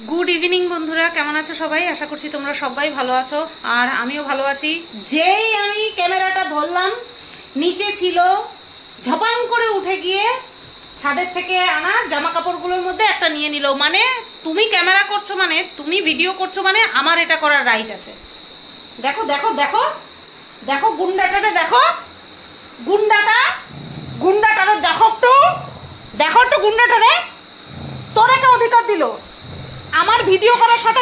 Good evening বন্ধুরা, কেমন আছো সবাই? আশা করছি তোমরা সবাই ভালো আছো, আর আমিও ভালো আছি। যেই আমি ক্যামেরাটা ধরলাম, নিচে ছিল, ঝপাং করে উঠে গিয়ে ছাদের থেকে আনা জামা কাপড়গুলোর মধ্যে একটা নিয়ে নিল। মানে তুমি ক্যামেরা করছো, মানে তুমি ভিডিও করছো, মানে আমার এটা করার রাইট আছে। দেখো দেখো দেখো দেখো গুন্ডাটারে, দেখো গুন্ডাটারে দেখো একটু গুন্ডাটারে। তোর একটা অধিকার দিল আমার ভিডিও করার সাথে?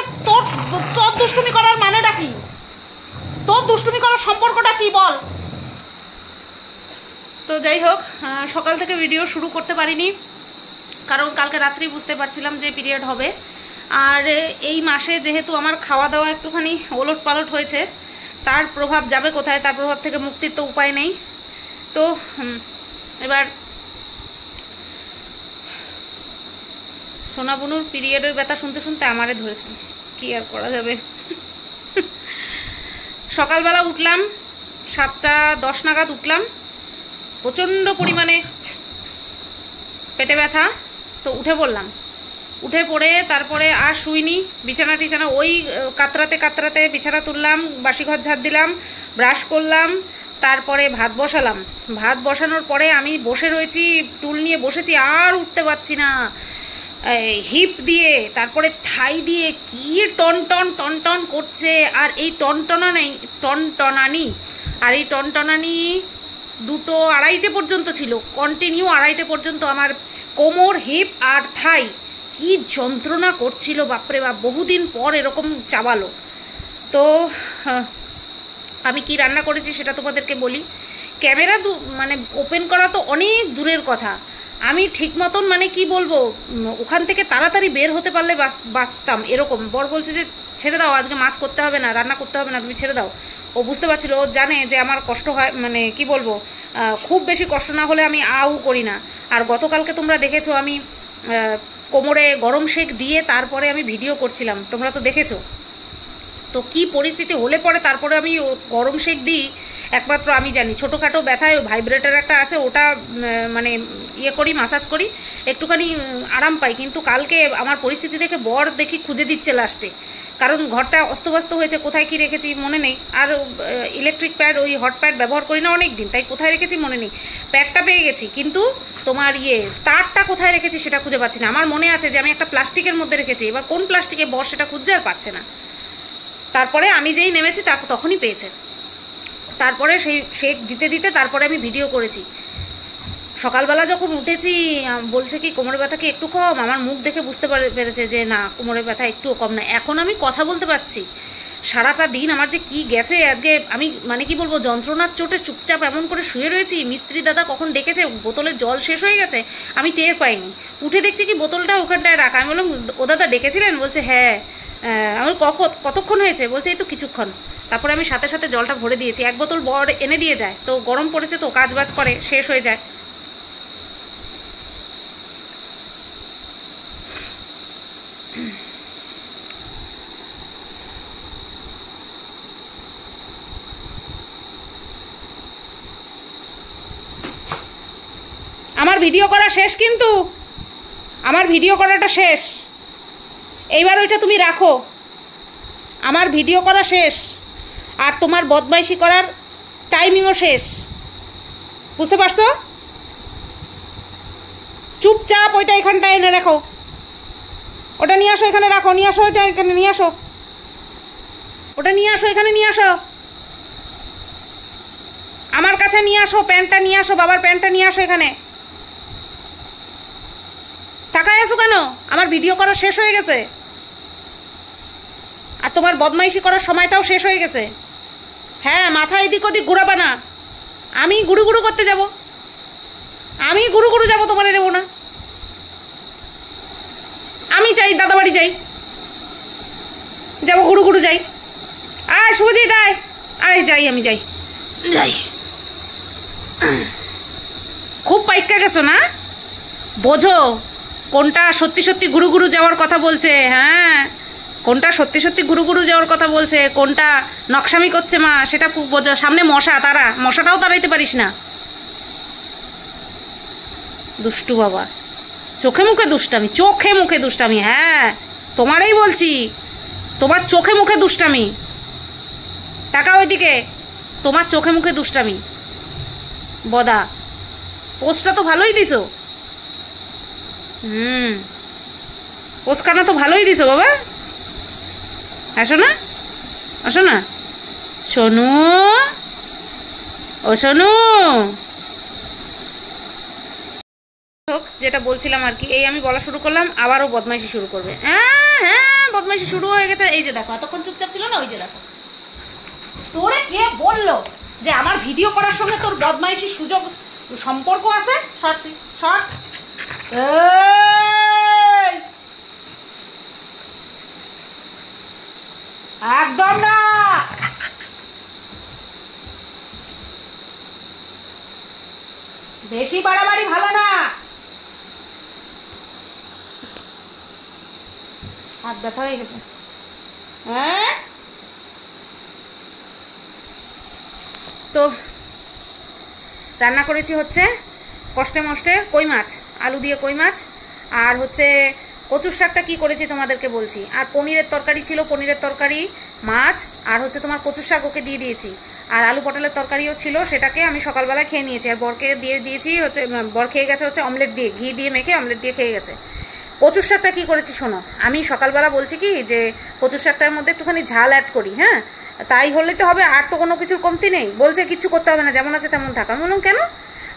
তোর দুষ্টুমি করার মানেটা কি? তোর দুষ্টুমি করার সম্পর্কটা কি বল? তো যাই হোক, সকাল থেকে ভিডিও শুরু করতে পারিনি, কারণ কালকে রাত্রি বুঝতে পারছিলাম যে পিরিয়ড হবে। আর এই মাসে যেহেতু আমার খাওয়া দাওয়া একটুখানি ওলট পালট হয়েছে, তার প্রভাব যাবে কোথায়? তার প্রভাব থেকে মুক্তির তো উপায় নেই। তো এবার সোনা বুনুর পিরিয়ডের ব্যথা শুনতে শুনতে আমারে ধরেছে, কি আর করা যাবে। সকালবেলা উঠলাম 7:10 নাগাদ উঠলাম, প্রচণ্ড পরিমাণে পেটে ব্যথা। তো উঠে পড়লাম, উঠে পড়ে তারপরে আর শুইনি, বিছানা ওই কাতরাতে বিছানা তুললাম, বাসি ঘর ঝাড় দিলাম, ব্রাশ করলাম, তারপরে ভাত বসালাম। ভাত বসানোর পরে আমি বসে রয়েছি, টুল নিয়ে বসেছি, আর উঠতে পারছি না। হিপ দিয়ে তারপরে থাই দিয়ে কি টন করছে। আর এই টনটনানি 2-2:30 পর্যন্ত ছিল, কন্টিনিউ 2:30 পর্যন্ত আমার কোমর, হিপ আর থাই কি যন্ত্রণা করছিল, বাপরে বাপ, বহুদিন পর এরকম চাবালো। তো আমি কি রান্না করেছি সেটা তোমাদেরকে বলি। ক্যামেরা মানে ওপেন করা তো অনেক দূরের কথা, আমি ঠিক মতন মানে কি বলবো, ওখান থেকে তাড়াতাড়ি বের হতে পারলে বাঁচতাম। এরকম বর বলছে যে ছেড়ে দাও, আজকে মাছ করতে হবে না, রান্না করতে হবে না, তুমি ছেড়ে দাও। ও বুঝতে পারছিল, ও জানে যে আমার কষ্ট হয়, মানে কি বলবো, খুব বেশি কষ্ট না হলে আমি করি না। আর গতকালকে তোমরা দেখেছো আমি কোমরে গরম শেক দিয়ে তারপরে আমি ভিডিও করছিলাম, তোমরা তো দেখেছো। তো কি পরিস্থিতি হলে পরে তারপরে আমি গরম শেক দিই একমাত্র আমি জানি। ছোটোখাটো ব্যথায় ভাইব্রেটার একটা আছে, ওটা মানে করি, মাসাজ করি, একটুখানি আরাম পাই। কিন্তু কালকে আমার পরিস্থিতি দেখে বর দেখি খুঁজে দিচ্ছে লাস্টে, কারণ ঘরটা অস্তব্যস্ত হয়েছে, কোথায় কি রেখেছি মনে নেই। আর ইলেকট্রিক প্যাড, ওই হট প্যাড ব্যবহার করি না অনেক দিন, তাই কোথায় রেখেছি মনে নেই। প্যাডটা পেয়ে গেছি, কিন্তু তোমার তারটা কোথায় রেখেছি সেটা খুঁজে পাচ্ছি না। আমার মনে আছে যে আমি একটা প্লাস্টিকের মধ্যে রেখেছি, এবার কোন প্লাস্টিকে বর সেটা খুঁজছে আর পাচ্ছে না। তারপরে আমি যেই নেমেছি তখনই পেয়েছে। তারপরে সেই শেক দিতে দিতে তারপরে আমি ভিডিও করেছি। সকালবেলা যখন উঠেছি বলছে কি কোমরের ব্যথা কি একটু কম? আমার মুখ দেখে বুঝতে পেরেছে যে না, কোমরের ব্যথা একটুও কম না। এখন আমি কথা বলতে পারছি। সারাটা দিন আমার যে কি গেছে আজকে, আমি মানে কি বলবো, যন্ত্রণার চোটে চুপচাপ এমন করে শুয়ে রয়েছি। মিস্ত্রি দাদা কখন ডেকেছে, বোতলে জল শেষ হয়ে গেছে, আমি টের পাইনি। উঠে দেখছি কি বোতলটা ওখানটায় রাখা। আমি বললাম ও দাদা ডেকেছিলেন? বলছে হ্যাঁ। আমি কতক্ষণ হয়েছে? বলছে এই তো কিছুক্ষণ। তারপরে আমি সাথে সাথে জলটা ভরে দিয়েছি। 1 বোতল বর এনে দিয়ে যায়, তো গরম পড়েছে তো কাজ বাজ করে, শেষ হয়ে যায়। আমার ভিডিও করা শেষ, কিন্তু আমার ভিডিও করাটা শেষ। এইবার ওইটা তুমি রাখো, আমার ভিডিও করা শেষ, আর তোমার বদমাইশি করার টাইমিংও শেষ। বুঝতে পারছো? চুপচাপ ওইটা এখানটায় এনে রাখো, ওটা নিয়ে আসো, এখানে রাখো, নিয়ে আসো, ওইটা এখানে নিয়ে আসো, ওটা নিয়ে আসো, এখানে নিয়ে আসো, আমার কাছে নিয়ে আসো। প্যান্টটা নিয়ে আসো, বাবার প্যান্টটা নিয়ে আসো এখানে। তাকায় আসো কেন? আমার ভিডিও করা শেষ হয়ে গেছে, আর তোমার বদমাইশি করার সময়টাও শেষ হয়ে গেছে। হ্যাঁ, মাথা এদিক ওদিক ঘুরাবা না। আমি গুরু করতে যাব, আমি গুরু যাব, তোমার নেবো না। আমি চাই দাদাবাড়ি যাই, যাবো গুরু যাই। আয় শুভজিৎ আয়, আয় যাই, আমি যাই। খুব পাইক্কা গেছো না? বোঝো কোনটা সত্যি সত্যি গুরু যাওয়ার কথা বলছে। হ্যাঁ, কোনটা সত্যি সত্যি গুরু যাওয়ার কথা বলছে, কোনটা নকশামি করছে মা, সেটা খুব বোঝো। সামনে মশাটাও তাড়াইতে পারিস না। দুষ্টু বাবা, চোখে মুখে দুষ্টামি, চোখে মুখে দুষ্টামি। হ্যাঁ, তোমারই বলছি, তোমার চোখে মুখে দুষ্টামি। টাকা ওইদিকে, তোমার চোখে মুখে দুষ্টামি। বদা, পোস্টটা তো ভালোই দিছো। পোস্টখানা তো ভালোই দিছো বাবা। আসো না, আসো না সোনু, ও সোনু। যেটা বলছিলাম আর কি, এই আমি বলা শুরু করলাম, আবারও বদমাইশি শুরু করবে। হ্যাঁ হ্যাঁ, বদমাইশি শুরু হয়ে গেছে। এই যে দেখো, এতক্ষণ চুপচাপ ছিল না, ওই যে দেখো। তোরে কে বললো যে আমার ভিডিও করার সঙ্গে তোর বদমাইশি সুযোগ সম্পর্ক আছে? শর্ট শর্ট, একদম না। বেশি বাড়াবাড়ি ভালো না। হাত ব্যথা হয়ে গেছে। হ্যাঁ, তো রান্না করেছি হচ্ছে কষ্টে মষ্টে কই মাছ, আলু দিয়ে কই মাছ, আর হচ্ছে কচুর শাকটা কি করেছি তোমাদেরকে বলছি। আর পনিরের তরকারি ছিল, পনিরের তরকারি, মাছ, আর হচ্ছে তোমার কচুর শাক ওকে দিয়ে দিয়েছি। আর আলু পটলের তরকারিও ছিল, সেটাকে আমি সকালবেলা খেয়ে নিয়েছি। আর বরকে দিয়ে দিয়েছি হচ্ছে, বর খেয়ে গেছে হচ্ছে অমলেট দিয়ে, ঘি দিয়ে মেখে অমলেট দিয়ে খেয়ে গেছে। কচুর শাকটা কী করেছি শোনো। আমি সকালবেলা বলছি কি যে কচুর শাকটার মধ্যে একটুখানি ঝাল অ্যাড করি, হ্যাঁ তাই হলে তো হবে, আর তো কোনো কিছুর কমতি নেই। বলছে কিচ্ছু করতে হবে না, যেমন আছে তেমন থাকা। আমি বললাম কেন?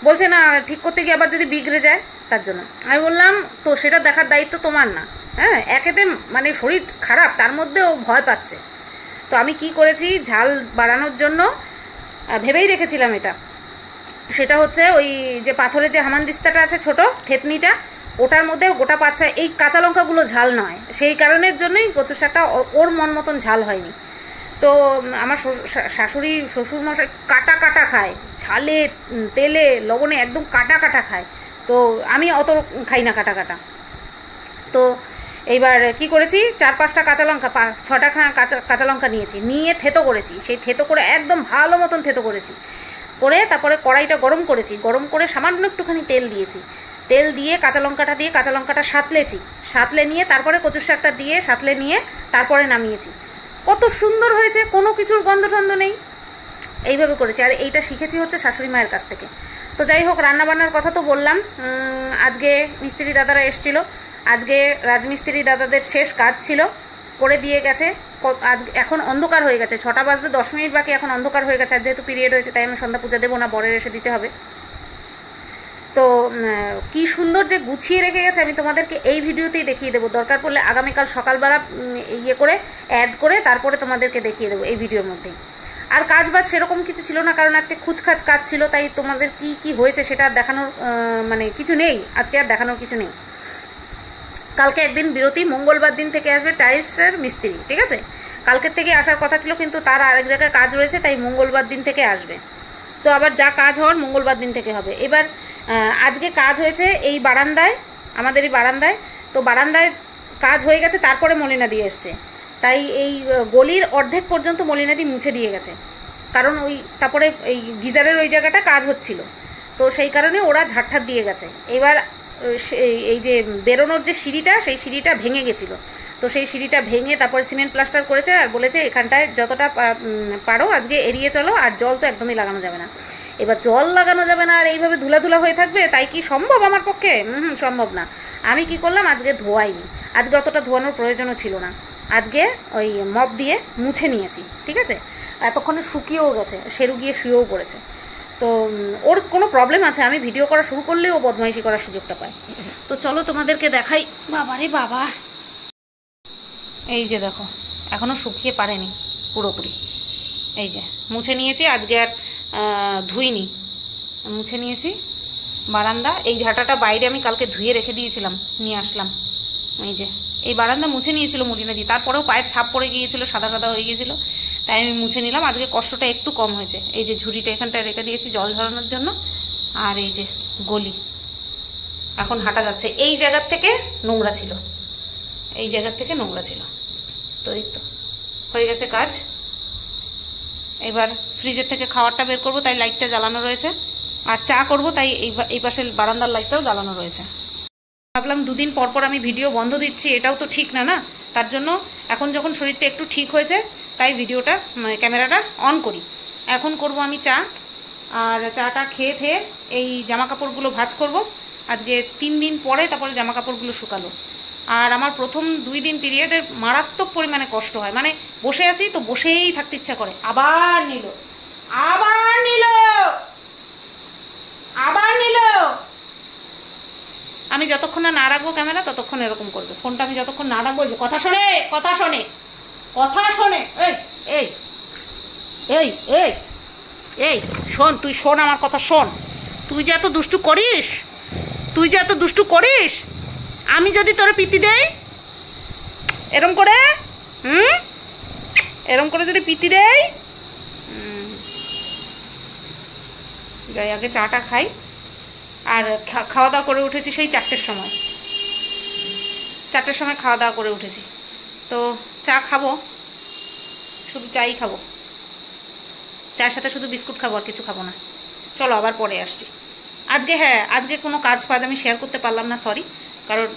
বলছে না, ঠিক করতে গিয়ে আবার যদি বিগড়ে যায় তার জন্য। আমি বললাম তো সেটা দেখার দায়িত্ব তোমার না। হ্যাঁ, একেতে মানে শরীর খারাপ, তার মধ্যেও ভয় পাচ্ছে। তো আমি কি করেছি, ঝাল বাড়ানোর জন্য ভেবেই রেখেছিলাম এটা। সেটা হচ্ছে ওই যে পাথরের যে হামানদিস্তাটা আছে ছোট থেতনিটা, ওটার মধ্যে গোটা 5-6 এই কাঁচা লঙ্কাগুলো ঝাল নয়, সেই কারণের জন্যই কচু শাকটা ওর মন মতন ঝাল হয়নি। তো আমার শাশুড়ি শ্বশুরমশাই কাটা কাটা খায়, ঝালে তেলে লবণে একদম কাটা কাটা খায়। তো আমি অত খাই না কাটা কাটা। তো এইবার কি করেছি, 4-5টা কাঁচা লঙ্কা, 6টা কাঁচা লঙ্কা নিয়েছি, নিয়ে থেতো করেছি। সেই থেতো করে একদম ভালো মতন থেতো করেছি, করে তারপরে কড়াইটা গরম করেছি, গরম করে সামান্য একটুখানি তেল দিয়েছি। তেল দিয়ে কাঁচা লঙ্কাটা সাঁতলে নিয়ে তারপরে কচুর শাকটা দিয়ে সাঁতলে নিয়ে তারপরে নামিয়েছি। কত সুন্দর হয়েছে, কোনো কিছুর গন্ধ টন্ধ নেই। এইভাবে করেছি। আর এইটা শিখেছি হচ্ছে শাশুড়ি মায়ের কাছ থেকে। তো যাই হোক, রান্নাবান্নার কথা তো বললাম। আজকে মিস্ত্রি দাদারা এসেছিল, আজকে রাজমিস্ত্রি দাদাদের শেষ কাজ ছিল, করে দিয়ে গেছে। আজ এখন অন্ধকার হয়ে গেছে, 6টা বাজতে 10 মিনিট বাকি, এখন অন্ধকার হয়ে গেছে। আর যেহেতু পিরিয়ড হয়েছে তাই আমি সন্ধ্যা পূজা দেবো না, বরের এসে দিতে হবে। তো কি সুন্দর যে গুছিয়ে রেখে গেছে, আমি তোমাদেরকে এই ভিডিওতেই দেখিয়ে দেবো। দরকার পড়লে আগামীকাল সকালবেলা ইয়ে করে অ্যাড করে তারপরে তোমাদেরকে দেখিয়ে দেবো এই ভিডিওর মধ্যেই। আর কাজ বাজ সেরকম কিছু ছিল না, কারণ আজকে খুচখাচ কাজ ছিল, তাই তোমাদের কি কি হয়েছে সেটা দেখানোর মানে কিছু নেই, আজকে আর দেখানোর কিছু নেই। কালকে একদিন বিরতি, মঙ্গলবার দিন থেকে আসবে টাইলসের মিস্ত্রি, ঠিক আছে? কালকের থেকে আসার কথা ছিল, কিন্তু তার আরেক জায়গায় কাজ রয়েছে, তাই মঙ্গলবার দিন থেকে আসবে। তো আবার যা কাজ হওয়ার মঙ্গলবার দিন থেকে হবে। এবার আজকে কাজ হয়েছে এই বারান্দায়, আমাদের এই বারান্দায়। তো বারান্দায় কাজ হয়ে গেছে, তারপরে মলিনাদি এসছে। তাই এই গলির অর্ধেক পর্যন্ত মলিনাদি মুছে দিয়ে গেছে, কারণ ওই তারপরে এই গিজারের ওই জায়গাটা কাজ হচ্ছিল, তো সেই কারণে ওরা ঝাড়ঠাট দিয়ে গেছে। এবার এই যে বেরোনোর যে সিঁড়িটা, সেই সিঁড়িটা ভেঙে গেছিলো, তো সেই সিঁড়িটা ভেঙে তারপরে সিমেন্ট প্লাস্টার করেছে। আর বলেছে এখানটায় যতটা পারো আজকে এড়িয়ে চলো, আর জল তো একদমই লাগানো যাবে না। এবার জল লাগানো যাবে না আর এইভাবে ধুলা হয়ে থাকবে, তাই কি সম্ভব আমার পক্ষে? সম্ভব না। আমি কি করলাম, আজকে ধোয়াইনি, আজকে অতটা ধোয়ানোর প্রয়োজনও ছিল না। আজকে ওই মপ দিয়ে মুছে নিয়েছি, ঠিক আছে? এতক্ষণে শুকিয়েও গেছে, শেরু গিয়ে শুয়েও পড়েছে। তো ওর কোনো প্রবলেম আছে, আমি ভিডিও করা শুরু করলেই ও বদমাইশি করার সুযোগটা পায়। তো চলো তোমাদেরকে দেখাই। বাবারে বাবা, এই যে দেখো, এখনও শুকিয়ে পারেনি পুরোপুরি। এই যে মুছে নিয়েছি, আজকে আর ধুইনি, মুছে নিয়েছি বারান্দা। এই ঝাঁটাটা বাইরে আমি কালকে ধুয়ে রেখে দিয়েছিলাম, নিয়ে আসলাম। এই যে এই বারান্দা মুছে নিয়েছিল মলিনাদি, তারপরেও পায়ের ছাপ পড়ে গিয়েছিল, সাদা সাদা হয়ে গিয়েছিল, তাই আমি মুছে নিলাম। আজকে কষ্টটা একটু কম হয়েছে। এই যে ঝুড়িটা এখানটায় রেখে দিয়েছি জল ঝরানোর জন্য। আর এই যে গলি, এখন হাঁটা যাচ্ছে। এই জায়গার থেকে নোংরা ছিল, এই জায়গার থেকে নোংরা ছিল। তো এই তো হয়ে গেছে কাজ। এবার ফ্রিজের থেকে খাবারটা বের করবো, তাই লাইটটা জ্বালানো রয়েছে। আর চা করবো, তাই এই পাশে বারান্দার লাইটটাও জ্বালানো রয়েছে। ভাবলাম 2 দিন পর পর আমি ভিডিও বন্ধ দিচ্ছি, এটাও তো ঠিক না, না? তার জন্য এখন যখন শরীরটা একটু ঠিক হয়েছে তাই ভিডিওটা ক্যামেরাটা অন করি। এখন করব আমি চা, আর চাটা খেয়ে ঠেয়ে এই জামা কাপড়গুলো ভাঁজ করব। আজকে 3 দিন পরে তারপরে জামা কাপড়গুলো শুকালো। আর আমার প্রথম 2 দিন পিরিয়ডের মারাত্মক পরিমাণে কষ্ট হয়, মানে বসে আছি তো বসেই থাকতে ইচ্ছা করে। আবার নিল, আবার নিল, আবার নিল। আমি যতক্ষণ না রাখবো ক্যামেরা ততক্ষণ এরকম করবে। ফোনটা আমি যতক্ষণ না রাখবো, যে কথা শোনে, কথা শোনে, কথা শোনে। এই এই এই এই এই শোন, তুই শোন, আমার কথা শোন। তুই যে এত দুষ্টু করিস, তুই যে এত দুষ্টু করিস, আমি যদি তোর পিতি দেই এরম করে, এরম করে যদি পিতি দেই, যাই আগে চাটা খাই। আর খাওয়া দাওয়া করে উঠেছি সেই 4টের সময়, 4টের সময় খাওয়া দাওয়া করে উঠেছি। তো চা খাবো, শুধু চাই খাবো, চায়ের সাথে শুধু বিস্কুট খাবো, আর কিছু খাবো না। চলো আবার পরে আসছি। আজকে হ্যাঁ, আজকে কোনো কাজ ফাজ আমি শেয়ার করতে পারলাম না, সরি, কারণ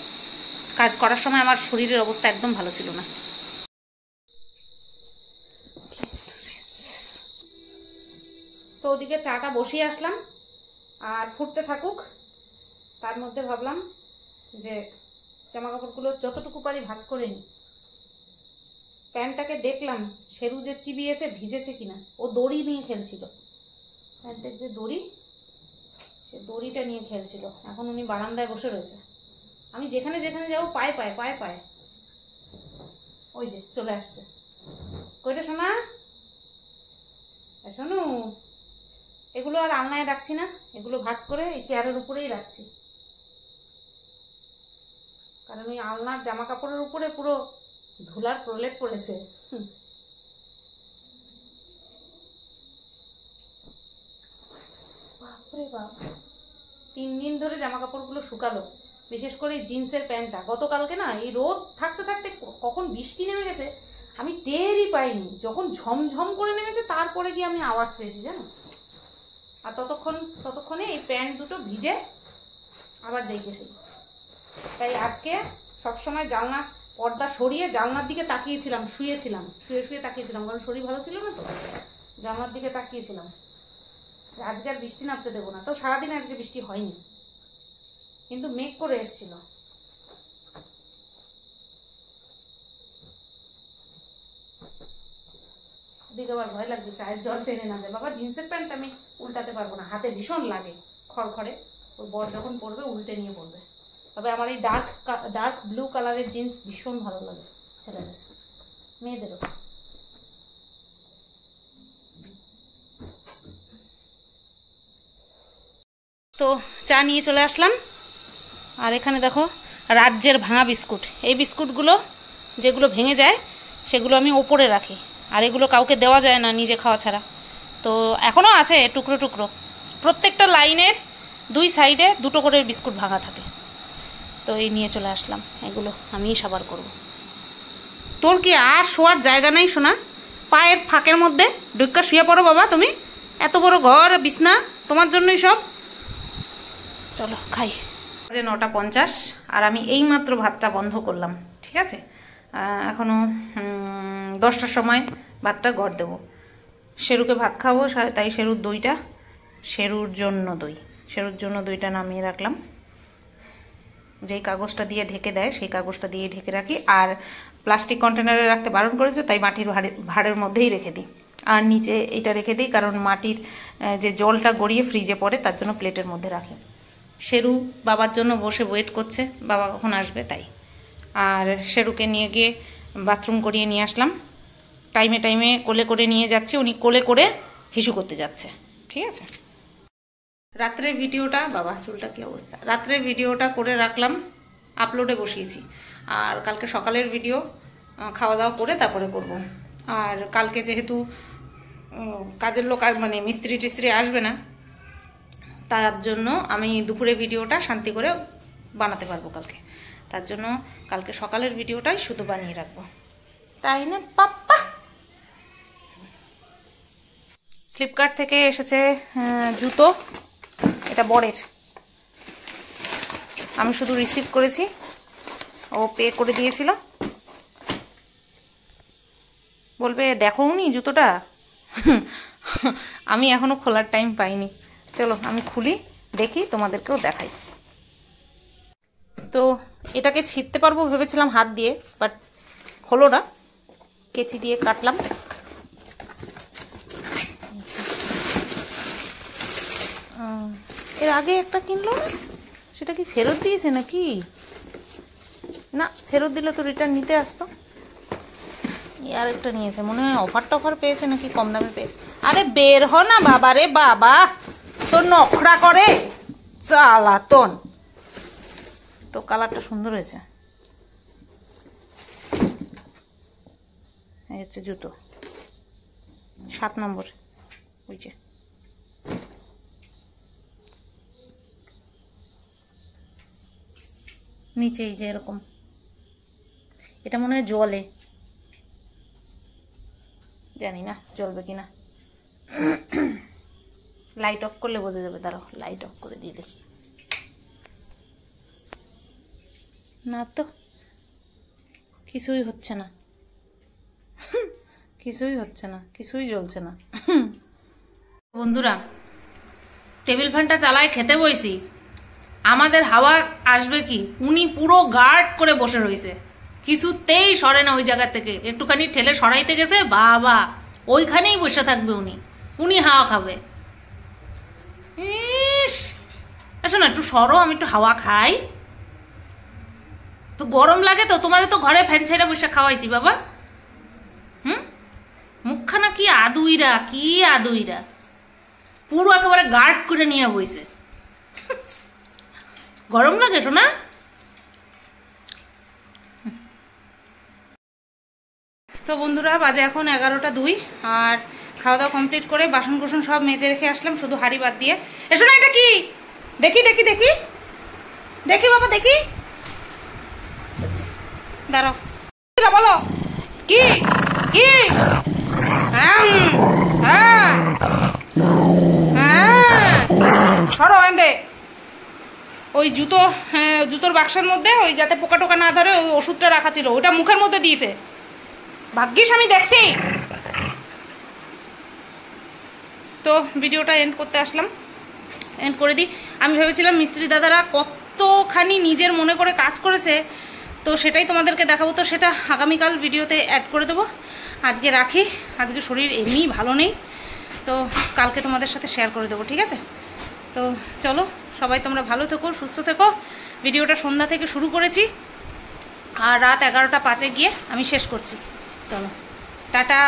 কাজ করার সময় আমার শরীরের অবস্থা একদম ভালো ছিল না। তো ওদিকে চাটা বসিয়ে আসলাম, আর ফুটতে থাকুক। তার মধ্যে ভাবলাম যে জামা কাপড়গুলো যতটুকু পারি ভাঁজ করে নিই। প্যান্টটাকে দেখলাম শেরু যে চিবিয়েছে ভিজেছে কিনা, ও দড়ি নিয়ে খেলছিল, প্যান্টের যে দড়ি, সে দড়িটা নিয়ে খেলছিল। এখন উনি বারান্দায় বসে রয়েছে, আমি যেখানে যেখানে যাবো পায়ে পায়ে পায়ে পায়ে, ওই যে চলে আসছে। কইটা শোনা, শোনু, এগুলো আর আলনায় রাখছি না, এগুলো ভাঁজ করে এই চেয়ারের উপরেই রাখছি, কারণ ওই আলনার জামা কাপড়ের উপরে পুরো ধুলার প্রলেপ পড়েছে। বাপরে বাপ, 3 দিন ধরে জামা কাপড়গুলো শুকালো, বিশেষ করে এই জিন্সের প্যান্টটা। গতকালকে না এই রোদ থাকতে থাকতে কখন বৃষ্টি নেমে গেছে আমি টেরই পাইনি, যখন ঝমঝম করে নেমেছে তারপরে গিয়ে আমি আওয়াজ পেয়েছি, জানো। আর ততক্ষণে এই প্যান্ট দুটো ভিজে আবার যাই গেছে। তাই আজকে সবসময় জানলা পর্দা সরিয়ে জানলার দিকে তাকিয়েছিলাম, শুয়ে শুয়ে তাকিয়েছিলাম, কারণ শরীর ভালো ছিল না, তো জানলার দিকে তাকিয়েছিলাম। আজকে আর বৃষ্টি নামতে দেবো না। তো সারাদিন আজকে বৃষ্টি হয়নি, কিন্তু মেঘ করে এসেছিল। ওদিকে আবার ভয় লাগছে চায়ের জল টেনে না যায়। বাবা, জিন্সের প্যান্ট আমি উল্টাতে পারবো না, হাতে ভীষণ লাগে খড়খড়ে। ওই বর যখন পরবে উল্টে নিয়ে পরবে। তবে আমার এই ডার্ক ব্লু কালারের জিন্স ভীষণ ভালো লাগে ছেলেদের, মেয়েদেরও। তো চা নিয়ে চলে আসলাম, আর এখানে দেখো রাজ্যের ভাঙা বিস্কুট। এই বিস্কুটগুলো যেগুলো ভেঙে যায় সেগুলো আমি ওপরে রাখি, আর এগুলো কাউকে দেওয়া যায় না নিজে খাওয়া ছাড়া। তো এখনও আছে টুকরো টুকরো, প্রত্যেকটা লাইনের 2 সাইডে 2টো করে বিস্কুট ভাঙা থাকে। তো এই নিয়ে চলে আসলাম, এগুলো আমিই সাবার করব। তোর কি আর শোয়ার জায়গা নেই শোনা? পায়ের ফাঁকের মধ্যে ডুক্কা শুয়ে পড়ো বাবা, তুমি এত বড় ঘর বিছনা, তোমার জন্যই সব। চলো খাই। 9:50, আর আমি এইমাত্র ভাতটা বন্ধ করলাম, ঠিক আছে। এখনও 10টার সময় ভাতটা ঘর দেবো। শেরুকে ভাত খাবো, তাই শেরুর দইটা, শেরুর জন্য দইটা নামিয়ে রাখলাম। যেই কাগজটা দিয়ে ঢেকে দেয় সেই কাগজটা দিয়ে ঢেকে রাখি, আর প্লাস্টিক কন্টেনারে রাখতে বারণ করেছে, তাই মাটির ভাঁড়ের মধ্যেই রেখে দিই। আর নিচে এটা রেখে দিই, কারণ মাটির যে জলটা গড়িয়ে ফ্রিজে পড়ে, তার জন্য প্লেটের মধ্যে রাখি। শেরু বাবার জন্য বসে ওয়েট করছে, বাবা কখন আসবে তাই। আর শেরুকে নিয়ে গিয়ে বাথরুম করিয়ে নিয়ে আসলাম, টাইমে টাইমে কোলে করে নিয়ে যাচ্ছে, উনি কোলে করে হিসু করতে যাচ্ছে, ঠিক আছে। রাত্রের ভিডিওটা, বাবা চুলটা কি অবস্থা, রাত্রের ভিডিওটা করে রাখলাম, আপলোডে বসিয়েছি। আর কালকে সকালের ভিডিও খাওয়া দাওয়া করে তারপরে করব। আর কালকে যেহেতু কাজের লোক মানে মিস্ত্রি টিস্ত্রি আসবে না, তার জন্য আমি দুপুরে ভিডিওটা শান্তি করে বানাতে পারবো কালকে। তার জন্য কালকে সকালের ভিডিওটাই শুধু বানিয়ে রাখবো, তাই না পাপ্পা? ফ্লিপকার্ট থেকে এসেছে জুতো, এটা বরের। আমি শুধু রিসিভ করেছি, ও পে করে দিয়েছিল। বলবে দেখো নি জুতোটা। আমি এখনো খোলার টাইম পাইনি। চলো আমি খুলি, দেখি, তোমাদেরকেও দেখাই। তো এটাকে ছিঁড়তে পারবো ভেবেছিলাম হাত দিয়ে, বাট হলো না, কেচি দিয়ে কাটলাম। এর আগে একটা কিনলো না, সেটা কি ফেরত দিয়েছে নাকি? না, ফেরত দিলে তো রিটার্ন নিতে আসতো। আর একটা নিয়েছে, মনে হয় অফার টফার পেয়েছে নাকি, কম দামে পেয়েছে। আরে বের হ না বাবা রে বাবা, তোর নখরা করে চালাতন। তো কালারটা সুন্দর হয়েছে। এই হচ্ছে জুতো, 7 নম্বর। ওই যে নিচে এই যে এরকম, এটা মনে হয় জলে, জানি না জ্বলবে কিনা। লাইট অফ করলে বোঝা যাবে, দাঁড়াও লাইট অফ করে দিয়ে দেখি। না তো, কিছুই হচ্ছে না, কিছুই হচ্ছে না, কিছুই জ্বলছে না। বন্ধুরা, টেবিল ফ্যানটা চালায় খেতে বইছি, আমাদের হাওয়া আসবে কি, উনি পুরো গার্ড করে বসে রয়েছে, কিছুতেই সরে না ওই জায়গা থেকে। একটুখানি ঠেলে সরাইতে গেছে, বাবা ওইখানেই বসে থাকবে উনি, উনি হাওয়া খাবে। ইস, আসো না একটু সরো, আমি একটু হাওয়া খাই। তো গরম লাগে তো, তোমার তো ঘরে ফ্যান ছেড়ে বসে খাওয়াইছি বাবা। মুখখানা কি আদুইরা, কি আদুইরা, পুরো একেবারে গার্ড করে নিয়ে বইছে। গরম লাগে তো না? তো বন্ধুরা, বাজে এখন 11টা 2, আর খাওয়া দাওয়া কমপ্লিট করে বাসন কুসন সব মেজে রেখে আসলাম, শুধু হাঁড়ি বাদ দিয়ে। এসো না, এটা কি? দেখি দেখি দেখি দেখি বাবা, দেখি, দাঁড়াও, বলো কি কি? সরো এনে ওই জুতো, জুতোর বাক্সের মধ্যে ওই যাতে পোকা টোকা না ধরে ওই ওষুধটা রাখা ছিল, ওটা মুখের মধ্যে দিয়েছে। ভাগ্যিস আমি দেখছি। তো ভিডিওটা এন্ড করতে আসলাম, এন্ড করে দিই। আমি ভেবেছিলাম মিস্ত্রি দাদারা কতখানি নিজের মনে করে কাজ করেছে, তো সেটাই তোমাদেরকে দেখাবো। তো সেটা আগামীকাল ভিডিওতে অ্যাড করে দেবো। আজকে রাখি, আজকে শরীর এমনিই ভালো নেই, তো কালকে তোমাদের সাথে শেয়ার করে দেবো, ঠিক আছে? তো চলো সবাই তোমরা ভালো থেকো, সুস্থ থেকো। ভিডিওটা সন্ধ্যা থেকে শুরু করেছি, আর রাত 11টা 5 গিয়ে আমি শেষ করছি। চলো টাটা।